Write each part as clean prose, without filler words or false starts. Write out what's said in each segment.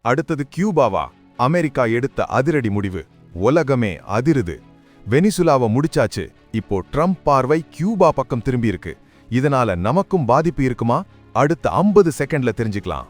அடுத்தது கியூபாவா? அமெரிக்கா எடுத்த அதிரடி முடிவு. உலகமே அதிருது. வெனிசுலாவை முடிச்சாச்சு. இப்போ ட்ரம்ப் பார்வை கியூபா பக்கம் திரும்பியிருக்கு. இதனால நமக்கும் பாதிப்பு இருக்குமா? அடுத்த 50 செகண்ட்ல தெரிஞ்சுக்கலாம்.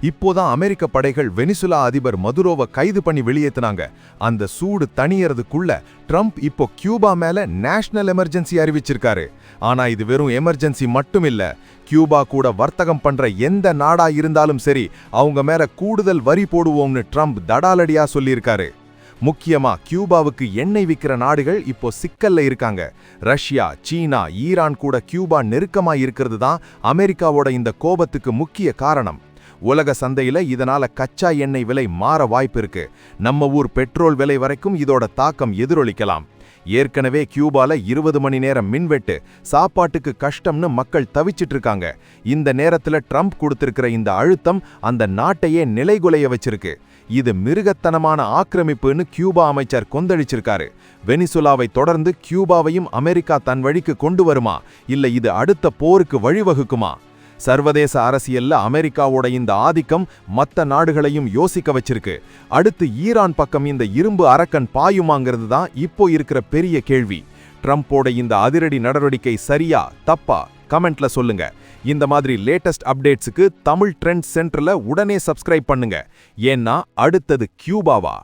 இப்போதான் அமெரிக்க படைகள் வெனிசுலா அதிபர் மதுரோவை கைது பண்ணி வெளியேத்துனாங்க. அந்த சூடு தணியறதுக்குள்ள ட்ரம்ப் இப்போ கியூபா மேல நேஷனல் எமர்ஜென்சி அறிவிச்சிருக்காரு. ஆனா இது வெறும் எமர்ஜென்சி மட்டும் இல்ல. கியூபா கூட வர்த்தகம் பண்ற எந்த நாடா இருந்தாலும் சரி, அவங்க மேல கூடுதல் வரி போடுவோம்னு ட்ரம்ப் தடாலடியா சொல்லியிருக்காரு. முக்கியமா கியூபாவுக்கு எண்ணெய் விக்கிற நாடுகள் இப்போ சிக்கல்ல இருக்காங்க. ரஷ்யா, சீனா, ஈரான் கூட கியூபா நெருக்கமா இருக்கிறது தான் அமெரிக்காவோட இந்த கோபத்துக்கு முக்கிய காரணம். உலக சந்தையில இதனால கச்சா எண்ணெய் விலை மாற வாய்ப்பு இருக்கு. நம்ம ஊர் பெட்ரோல் விலை வரைக்கும் இதோட தாக்கம் எதிரொலிக்கலாம். ஏற்கனவே கியூபால 20 மணி நேரம் மின்வெட்டு, சாப்பாட்டுக்கு கஷ்டம்னு மக்கள் தவிச்சிட்டு இருக்காங்க. இந்த நேரத்துல ட்ரம்ப் கொடுத்திருக்கிற இந்த அழுத்தம் அந்த நாட்டையே நிலைகுலைய வச்சிருக்கு. இது மிருகத்தனமான ஆக்கிரமிப்புன்னு கியூபா அமைச்சர் கொந்தளிச்சிருக்காரு. வெனிசுலாவை தொடர்ந்து கியூபாவையும் அமெரிக்கா தன் வழிக்கு கொண்டு வருமா, இல்ல இது அடுத்த போருக்கு வழிவகுக்குமா? சர்வதேச அரசியல்ல அமெரிக்காவோட இந்த ஆதிக்கம் மற்ற நாடுகளையும் யோசிக்க வச்சிருக்கு. அடுத்து ஈரான் பக்கம் இந்த இரும்பு அரக்கன் பாயுமாங்கிறது தான் இப்போ இருக்கிற பெரிய கேள்வி. ட்ரம்போட இந்த அதிரடி நடவடிக்கை சரியா தப்பா? கமெண்ட்ல சொல்லுங்க. இந்த மாதிரி லேட்டஸ்ட் அப்டேட்ஸுக்கு தமிழ் ட்ரெண்ட் சென்டர்ல உடனே சப்ஸ்கிரைப் பண்ணுங்க. ஏன்னா அடுத்தது கியூபாவா?